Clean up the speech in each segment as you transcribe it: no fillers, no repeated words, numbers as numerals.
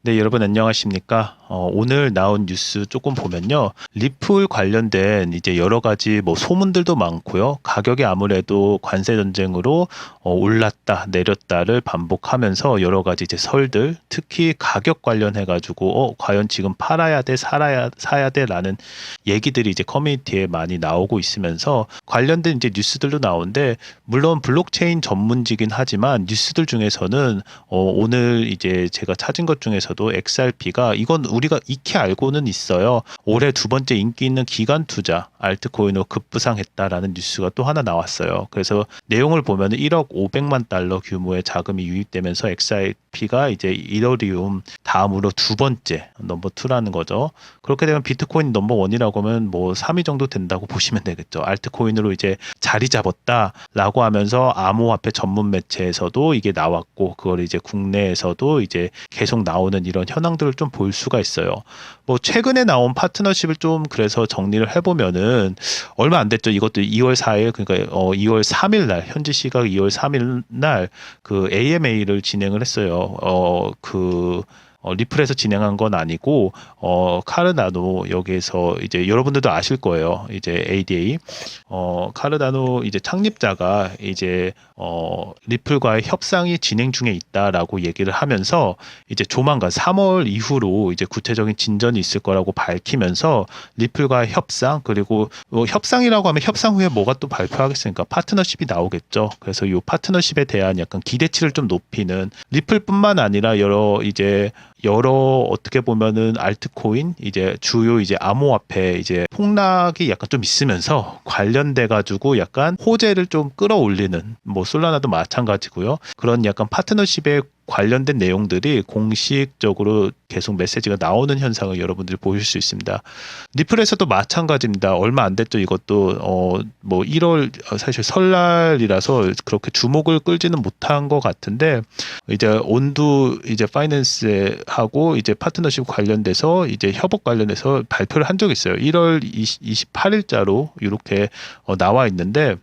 네, 여러분 안녕하십니까? 오늘 나온 뉴스 조금 보면요. 리플 관련된 이제 여러 가지 뭐 소문들도 많고요. 가격이 아무래도 관세 전쟁으로 올랐다 내렸다를 반복하면서 여러 가지 이제 설들, 특히 가격 관련해 가지고 과연 지금 팔아야 돼, 사야 돼라는 얘기들이 이제 커뮤니티에 많이 나오고 있으면서 관련된 이제 뉴스들도 나오는데, 물론 블록체인 전문지긴 하지만 뉴스들 중에서는 오늘 이제 제가 찾은 것 중에서도 XRP가, 이건 우리가 익히 알고는 있어요. 올해 두 번째 인기 있는 기관 투자 알트코인으로 급부상했다라는 뉴스가 또 하나 나왔어요. 그래서 내용을 보면 1억 500만 달러 규모의 자금이 유입되면서 XRP가 이제 이더리움 다음으로 두 번째 넘버 2라는 거죠. 그렇게 되면 비트코인 넘버 1이라고 하면 뭐 3위 정도 된다고 보시면 되겠죠. 알트코인으로 이제 자리 잡았다라고 하면서 암호화폐 전문 매체에서도 이게 나왔고, 그걸 이제 국내에서도 이제 계속 나오는 이런 현황들을 좀 볼 수가 있어요. 뭐 최근에 나온 파트너십을 좀 그래서 정리를 해보면은, 얼마 안 됐죠. 이것도 2월 4일, 그러니까 2월 3일 날, 현지 시각 2월 3일 날 그 AMA를 진행을 했어요. 리플에서 진행한 건 아니고, 카르다노, 여기에서 이제 여러분들도 아실 거예요. 이제 ADA, 카르다노 이제 창립자가 이제 리플과의 협상이 진행 중에 있다라고 얘기를 하면서, 이제 조만간 3월 이후로 이제 구체적인 진전이 있을 거라고 밝히면서, 리플과의 협상, 그리고 협상이라고 하면 협상 후에 뭐가 또 발표하겠습니까? 파트너십이 나오겠죠. 그래서 이 파트너십에 대한 약간 기대치를 좀 높이는, 리플뿐만 아니라 여러 어떻게 보면은 알트코인, 이제 주요 이제 암호화폐 이제 폭락이 약간 좀 있으면서 관련돼 가지고 약간 호재를 좀 끌어올리는, 뭐 솔라나도 마찬가지고요. 그런 약간 파트너십에 관련된 내용들이 공식적으로 계속 메시지가 나오는 현상을 여러분들이 보실 수 있습니다. 리플에서도 마찬가지입니다. 얼마 안 됐죠. 이것도 뭐 1월, 사실 설날이라서 그렇게 주목을 끌지는 못한 것 같은데, 이제 온두 이제 파이낸스 하고 이제 파트너십 관련돼서 이제 협업 관련해서 발표를 한 적이 있어요. 1월 28일자로 이렇게 나와 있는데,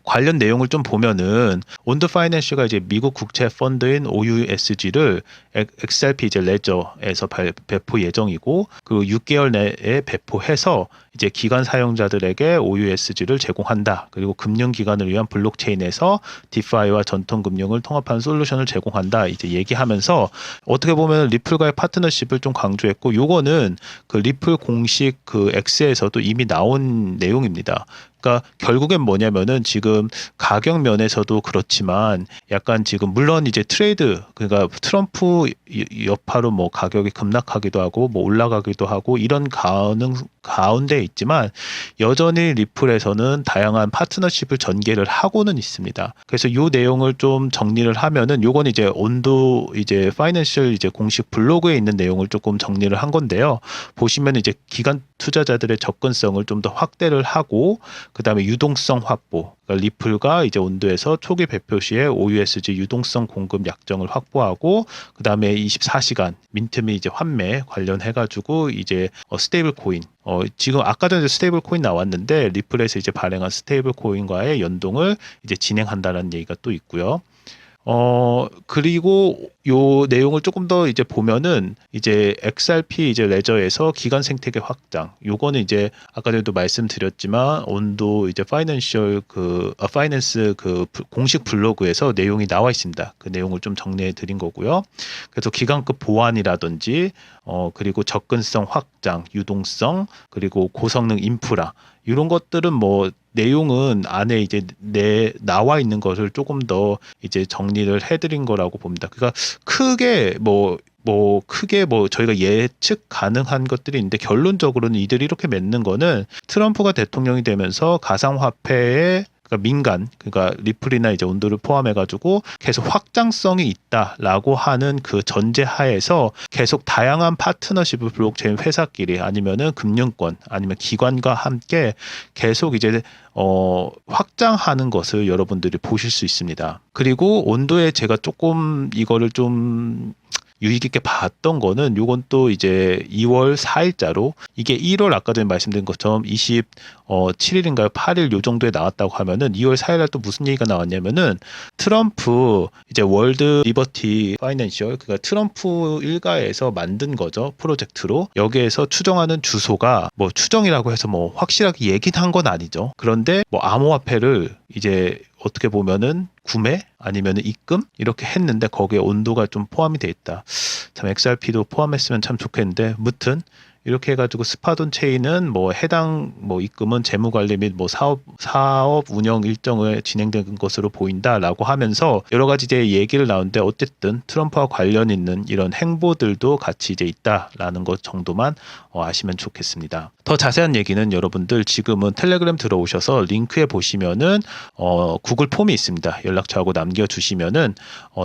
관련 내용을 좀 보면은, 온두 파이낸셜가 이제 미국 국채 펀드인 OUSG를 XRP 이제 레저에서 배포 예정이고, 그 6개월 내에 배포해서 이제 기관 사용자들에게 OUSG를 제공한다. 그리고 금융 기관을 위한 블록체인에서 디파이와 전통 금융을 통합한 솔루션을 제공한다. 이제 얘기하면서, 어떻게 보면 리플과의 파트너십을 좀 강조했고, 요거는 그 리플 공식 그 X에서도 이미 나온 내용입니다. 그러니까 결국엔 뭐냐면은, 지금 가격 면에서도 그렇지만 약간 지금 물론 이제 트레이드, 그러니까 트럼프 여파로 뭐 가격이 급락하기도 하고 뭐 올라가기도 하고 이런 가운데 있지만, 여전히 리플에서는 다양한 파트너십을 전개를 하고는 있습니다. 그래서 이 내용을 좀 정리를 하면은, 요건 이제 온도 이제 파이낸셜 이제 공식 블로그에 있는 내용을 조금 정리를 한 건데요. 보시면 이제 기관 투자자들의 접근성을 좀 더 확대를 하고, 그 다음에 유동성 확보, 그러니까 리플과 이제 온도에서 초기 배표 시에 OUSG 유동성 공급 약정을 확보하고, 그 다음에 24시간 민트 및 이제 환매 관련해 가지고 이제 스테이블 코인, 지금 아까 전에 스테이블 코인 나왔는데, 리플에서 이제 발행한 스테이블 코인과의 연동을 이제 진행한다는 얘기가 또 있고요. 그리고 요 내용을 조금 더 이제 보면은, 이제 XRP 이제 레저에서 기관 생태계 확장, 요거는 이제 아까 전에도 말씀드렸지만 온도 이제 파이낸스 그 공식 블로그에서 내용이 나와 있습니다. 그 내용을 좀 정리해 드린 거고요. 그래서 기관급 보안이라든지 그리고 접근성 확장, 유동성, 그리고 고성능 인프라, 이런 것들은 뭐 내용은 안에 이제 나와 있는 것을 조금 더 이제 정리를 해드린 거라고 봅니다. 그러니까 크게 뭐 저희가 예측 가능한 것들이 있는데, 결론적으로는 이들이 이렇게 맺는 거는, 트럼프가 대통령이 되면서 가상화폐의, 그러니까 민간, 그러니까 리플이나 이제 온도를 포함해가지고 계속 확장성이 있다라고 하는 그 전제 하에서 계속 다양한 파트너십을 블록체인 회사끼리, 아니면은 금융권, 아니면 기관과 함께 계속 이제 확장하는 것을 여러분들이 보실 수 있습니다. 그리고 온도에 제가 조금 이거를 좀 유의 깊게 봤던 거는 요건 또 이제 2월 4일자로 이게 1월 아까 전에 말씀드린 것처럼 27일인가요? 8일 요 정도에 나왔다고 하면은 2월 4일날 또 무슨 얘기가 나왔냐면은 트럼프 이제 월드 리버티 파이낸셜 그러니까 트럼프 일가에서 만든 거죠. 프로젝트로 여기에서 추정하는 주소가 뭐 추정이라고 해서 뭐 확실하게 얘기는 한 건 아니죠. 그런데 뭐 암호화폐를 이제 어떻게 보면은 구매 아니면은 입금 이렇게 했는데 거기에 온도가 좀 포함이 돼 있다. 참 XRP도 포함했으면 참 좋겠는데 무튼 이렇게 해가지고 스파돈 체인은 뭐 해당 뭐 입금은 재무 관리 및 뭐 사업 운영 일정을 진행된 것으로 보인다라고 하면서 여러 가지 이제 얘기를 나오는데 어쨌든 트럼프와 관련 있는 이런 행보들도 같이 이제 있다라는 것 정도만 아시면 좋겠습니다. 더 자세한 얘기는 여러분들 지금은 텔레그램 들어오셔서 링크에 보시면은 구글 폼이 있습니다. 연락처하고 남겨주시면은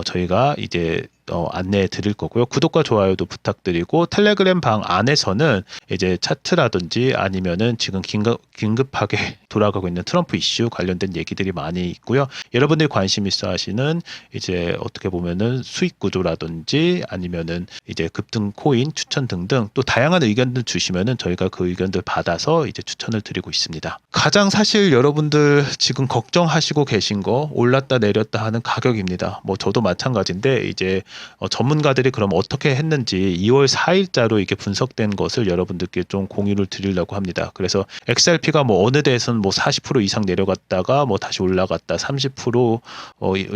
저희가 이제 안내해 드릴 거고요. 구독과 좋아요도 부탁드리고 텔레그램 방 안에서는 이제 차트라든지 아니면은 지금 긴급하게 돌아가고 있는 트럼프 이슈 관련된 얘기들이 많이 있고요. 여러분들이 관심 있어 하시는 이제 어떻게 보면은 수익 구조라든지 아니면은 이제 급등 코인 추천 등등 또 다양한 의견들 주시면은 저희가 그 의견들 받아서 이제 추천을 드리고 있습니다. 가장 사실 여러분들 지금 걱정하시고 계신 거 올랐다 내렸다 하는 가격입니다. 뭐 저도 마찬가지인데 이제 전문가들이 그럼 어떻게 했는지 2월 4일자로 이게 분석된 것을 여러분들께 좀 공유를 드리려고 합니다. 그래서 XRP가 뭐 어느 데에서는 뭐 40% 이상 내려갔다가 뭐 다시 올라갔다 30%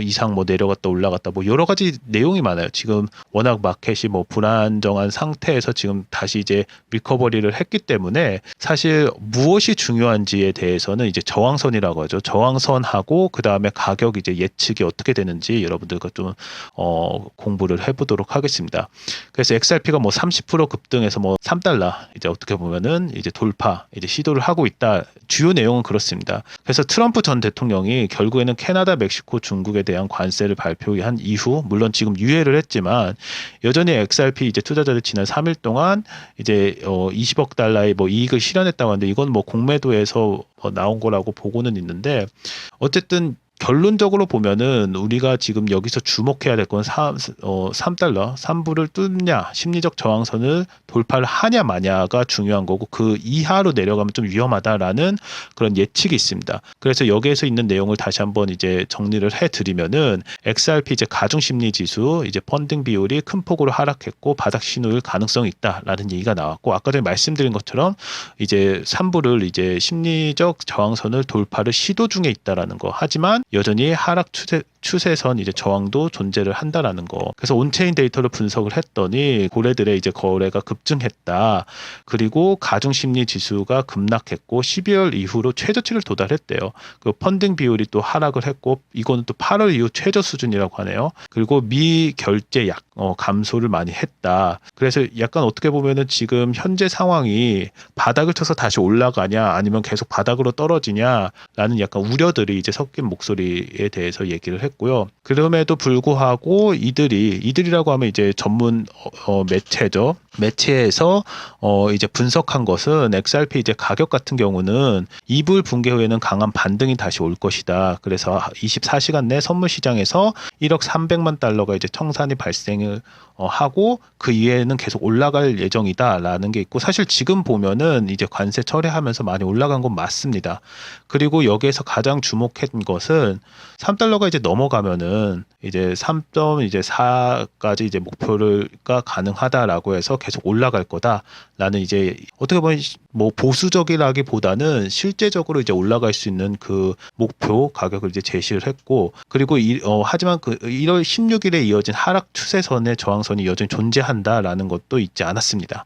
이상 뭐 내려갔다 올라갔다 뭐 여러 가지 내용이 많아요. 지금 워낙 마켓이 뭐 불안정한 상태에서 지금 다시 이제 리커버리를 했기 때문에 사실 무엇이 중요한지에 대해서는 이제 저항선이라고 하죠. 저항선하고 그 다음에 가격 이제 예측이 어떻게 되는지 여러분들과 좀 공부를 해보도록 하겠습니다. 그래서 XRP가 뭐 30% 급등해서 뭐 3달러 이제 어떻게 보면은 이제 돌파 이제 시도를 하고 있다. 주요 내용은 그렇습니다. 그래서 트럼프 전 대통령이 결국에는 캐나다, 멕시코, 중국에 대한 관세를 발표한 이후 물론 지금 유예를 했지만 여전히 XRP 이제 투자자들 지난 3일 동안 이제 20억 달러의 뭐 이익을 실현했다고 하는데 이건 뭐 공매도에서 나온 거라고 보고는 있는데 어쨌든 결론적으로 보면은 우리가 지금 여기서 주목해야 될 건 3달러, 3불을 뚫냐, 심리적 저항선을 돌파를 하냐 마냐가 중요한 거고 그 이하로 내려가면 좀 위험하다라는 그런 예측이 있습니다. 그래서 여기에서 있는 내용을 다시 한번 이제 정리를 해드리면은 XRP 이제 가중 심리 지수 이제 펀딩 비율이 큰 폭으로 하락했고 바닥 신호일 가능성이 있다라는 얘기가 나왔고 아까 전에 말씀드린 것처럼 이제 3불을 이제 심리적 저항선을 돌파를 시도 중에 있다라는 거. 하지만 여전히 하락 추세선 이제 저항도 존재를 한다라는 거. 그래서 온체인 데이터를 분석을 했더니 고래들의 이제 거래가 급증했다. 그리고 가중 심리 지수가 급락했고 12월 이후로 최저치를 도달했대요. 그 펀딩 비율이 또 하락을 했고 이거는 또 8월 이후 최저 수준이라고 하네요. 그리고 미결제 감소를 많이 했다. 그래서 약간 어떻게 보면은 지금 현재 상황이 바닥을 쳐서 다시 올라가냐 아니면 계속 바닥으로 떨어지냐라는 약간 우려들이 이제 섞인 목소리에 대해서 얘기를 했고요. 그럼에도 불구하고 이들이라고 하면 이제 전문 매체죠. 매체에서 이제 분석한 것은 XRP 이제 가격 같은 경우는 2불 붕괴 후에는 강한 반등이 다시 올 것이다. 그래서 24시간 내 선물 시장에서 1억 300만 달러가 이제 청산이 발생을 하고 그 이후에는 계속 올라갈 예정이다라는 게 있고 사실 지금 보면은 이제 관세 철회하면서 많이 올라간 건 맞습니다. 그리고 여기에서 가장 주목한 것은 3달러가 이제 넘어가면은 이제 3.4까지 이제 목표가 가능하다라고 해서 계속 올라갈 거다라는 이제 어떻게 보면 뭐 보수적이라기보다는 실제적으로 이제 올라갈 수 있는 그 목표 가격을 이제 제시를 했고 그리고 하지만 그 1월 16일에 이어진 하락 추세선의 저항선이 여전히 존재한다라는 것도 잊지 않았습니다.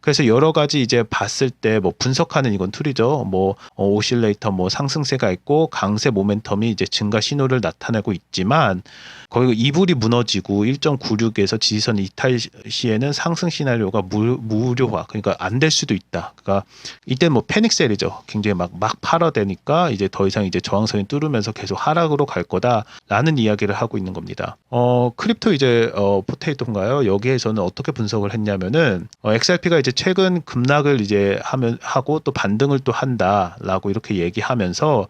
그래서 여러 가지 이제 봤을 때 뭐 분석하는 이건 툴이죠. 뭐 오실레이터 뭐 상승세가 있고 강세 모멘텀이 이제 증가 신호를 나타내고 있지만 거의 2불이 무너지고 1.96에서 지지선 이탈 시에는 상승 시나리오가 무료화 그러니까 안 될 수도 있다. 그러니까 이때 뭐 패닉셀이죠. 굉장히 막 팔아대니까 이제 더 이상 이제 저항선이 뚫으면서 계속 하락으로 갈 거다라는 이야기를 하고 있는 겁니다. 크립토 이제 포테이토인가 엑셀피인가요? 여기에서는 어떻게 분석을 했냐면은 XRP가 이제 최근 급락을 이제 하고 또 반등을 또 한다라고 이렇게 얘기하면서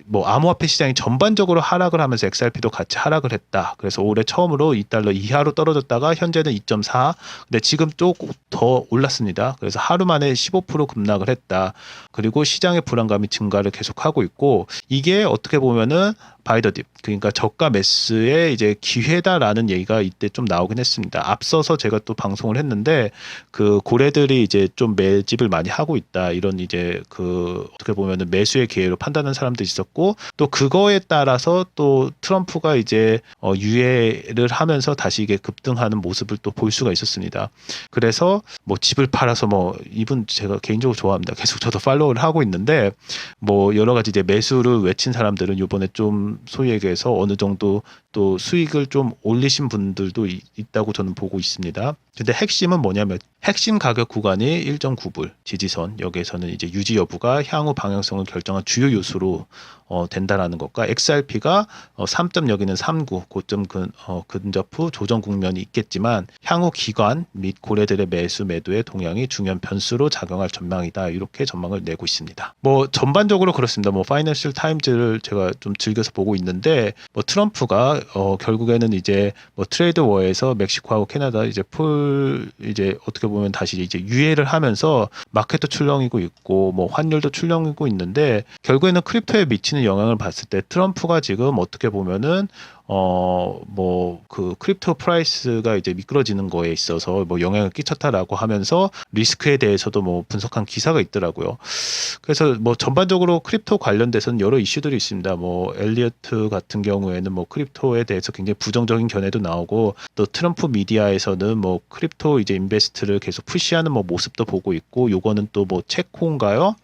뭐 암호화폐 시장이 전반적으로 하락을 하면서 XRP도 같이 하락을 했다. 그래서 올해 처음으로 2달러 이하로 떨어졌다가 현재는 2.4. 근데 지금 조금 더 올랐습니다. 그래서 하루 만에 15% 급락을 했다. 그리고 시장의 불안감이 증가를 계속하고 있고 이게 어떻게 보면은 바이더딥 그러니까 저가 매수의 이제 기회다라는 얘기가 이때 좀 나오긴 했습니다. 앞서서 제가 또 방송을 했는데 그 고래들이 이제 좀 매집을 많이 하고 있다 이런 이제 그 어떻게 보면은 매수의 기회로 판단하는 사람도 있었고 또 그거에 따라서 또 트럼프가 이제 유예를 하면서 다시 이게 급등하는 모습을 또 볼 수가 있었습니다. 그래서 뭐 집을 팔아서 뭐 이분 제가 개인적으로 좋아합니다. 계속 저도 팔로우를 하고 있는데 뭐 여러 가지 이제 매수를 외친 사람들은 이번에 좀 소위 얘기해서 어느 정도 또 수익을 좀 올리신 분들도 있다고 저는 보고 있습니다. 근데 핵심은 뭐냐면 핵심 가격 구간이 1.9불 지지선 여기에서는 이제 유지 여부가 향후 방향성을 결정한 주요 요소로 된다라는 것과 XRP가 3점 여기는 39 고점 근접 후 조정 국면이 있겠지만 향후 기관 및 고래들의 매수 매도의 동향이 중요한 변수로 작용할 전망이다 이렇게 전망을 내고 있습니다. 뭐 전반적으로 그렇습니다. 뭐 파이낸셜 타임즈를 제가 좀 즐겨서 보고 있는데 뭐 트럼프가 결국에는 이제 뭐 트레이드 워에서 멕시코하고 캐나다 이제 이제 어떻게 보면 다시 이제 유예를 하면서 마켓도 출렁이고 있고 뭐 환율도 출렁이고 있는데 결국에는 크립토에 미치는 영향을 봤을 때 트럼프가 지금 어떻게 보면은 뭐 그 크립토 프라이스가 이제 미끄러지는 거에 있어서 뭐 영향을 끼쳤다라고 하면서 리스크에 대해서도 뭐 분석한 기사가 있더라고요. 그래서 뭐 전반적으로 크립토 관련돼서는 여러 이슈들이 있습니다. 뭐 엘리어트 같은 경우에는 뭐 크립토에 대해서 굉장히 부정적인 견해도 나오고 또 트럼프 미디어에서는 뭐 크립토 이제 인베스트를 계속 푸시하는 뭐 모습도 보고 있고 요거는 또 뭐 체코인가요?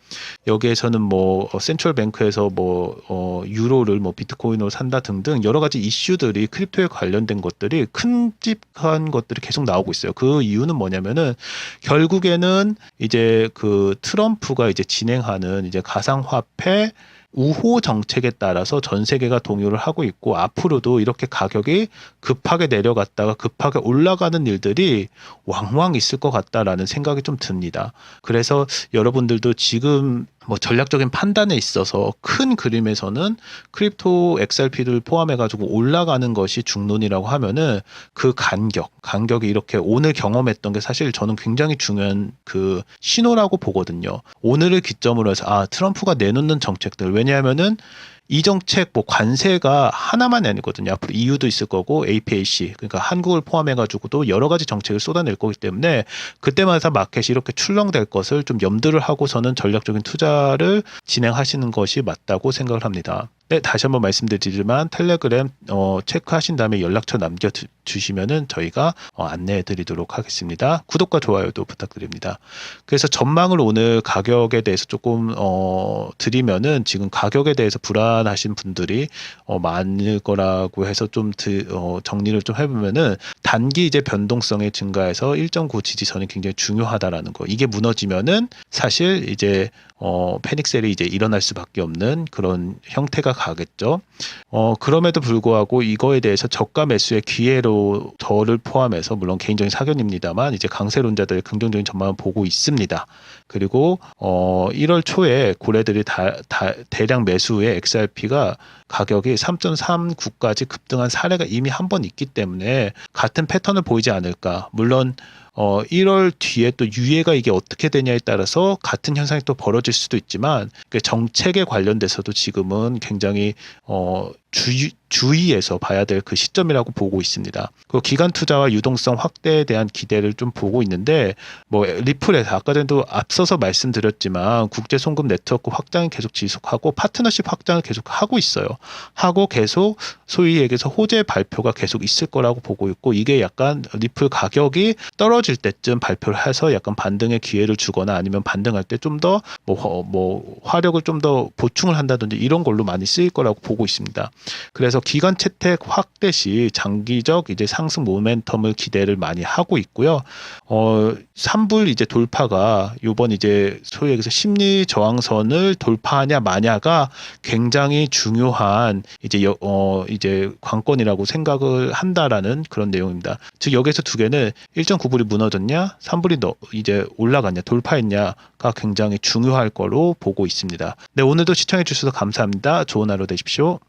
여기에서는 뭐 센트럴 뱅크에서 뭐 유로를 뭐 비트코인으로 산다 등등 여러 가지 이슈들이 크립토에 관련된 것들이 큼직한 것들이 계속 나오고 있어요. 그 이유는 뭐냐면은 결국에는 이제 그 트럼프가 이제 진행하는 이제 가상화폐 우호 정책에 따라서 전 세계가 동요를 하고 있고 앞으로도 이렇게 가격이 급하게 내려갔다가 급하게 올라가는 일들이 왕왕 있을 것 같다라는 생각이 좀 듭니다. 그래서 여러분들도 지금 뭐 전략적인 판단에 있어서 큰 그림에서는 크립토 XRP를 포함해가지고 올라가는 것이 중론이라고 하면은 그 간격이 이렇게 오늘 경험했던 게 사실 저는 굉장히 중요한 그 신호라고 보거든요. 오늘을 기점으로 해서 트럼프가 내놓는 정책들 왜냐하면은 이 정책 뭐 관세가 하나만이 아니거든요. 앞으로 EU도 있을 거고 APAC 그러니까 한국을 포함해가지고도 여러 가지 정책을 쏟아낼 거기 때문에 그때마다 마켓이 이렇게 출렁될 것을 좀 염두를 하고서는 전략적인 투자를 진행하시는 것이 맞다고 생각을 합니다. 네, 다시 한번 말씀드리지만 텔레그램 체크하신 다음에 연락처 남겨주시면은 저희가 안내해 드리도록 하겠습니다. 구독과 좋아요도 부탁드립니다. 그래서 전망을 오늘 가격에 대해서 조금 드리면은 지금 가격에 대해서 불안하신 분들이 많을 거라고 해서 좀 정리를 좀 해보면은 단기 이제 변동성의 증가에서 1.9 지지선이 굉장히 중요하다라는 거. 이게 무너지면은 사실 이제 패닉셀이 이제 일어날 수밖에 없는 그런 형태가 가겠죠. 그럼에도 불구하고 이거에 대해서 저가 매수의 기회로 저를 포함해서 물론 개인적인 사견입니다만 이제 강세론자들의 긍정적인 전망을 보고 있습니다. 그리고 1월 초에 고래들이 대량 매수 후에 XRP가 가격이 3.39까지 급등한 사례가 이미 한 번 있기 때문에 같은 패턴을 보이지 않을까. 물론 1월 뒤에 또 유예가 이게 어떻게 되냐에 따라서 같은 현상이 또 벌어질 수도 있지만 그 정책에 관련돼서도 지금은 굉장히 주의해서 봐야 될 그 시점이라고 보고 있습니다. 그 기간 투자와 유동성 확대에 대한 기대를 좀 보고 있는데 뭐 리플에서 아까 전에도 앞서서 말씀드렸지만 국제 송금 네트워크 확장이 계속 지속하고 파트너십 확장을 계속 하고 있어요. 하고 계속 소위 얘기해서 호재 발표가 계속 있을 거라고 보고 있고 이게 약간 리플 가격이 떨어질 때쯤 발표를 해서 약간 반등의 기회를 주거나 아니면 반등할 때 좀 더 뭐 화력을 좀 더 보충을 한다든지 이런 걸로 많이 쓰일 거라고 보고 있습니다. 그래서 기관 채택 확대 시 장기적 이제 상승 모멘텀을 기대를 많이 하고 있고요. 3불 이제 돌파가 요번 이제 소위 얘기해서 심리 저항선을 돌파하냐 마냐가 굉장히 중요한 이제 관건이라고 생각을 한다라는 그런 내용입니다. 즉 여기서 두 개는 1.9불이 무너졌냐, 3불이 이제 올라갔냐, 돌파했냐가 굉장히 중요할 거로 보고 있습니다. 네, 오늘도 시청해 주셔서 감사합니다. 좋은 하루 되십시오.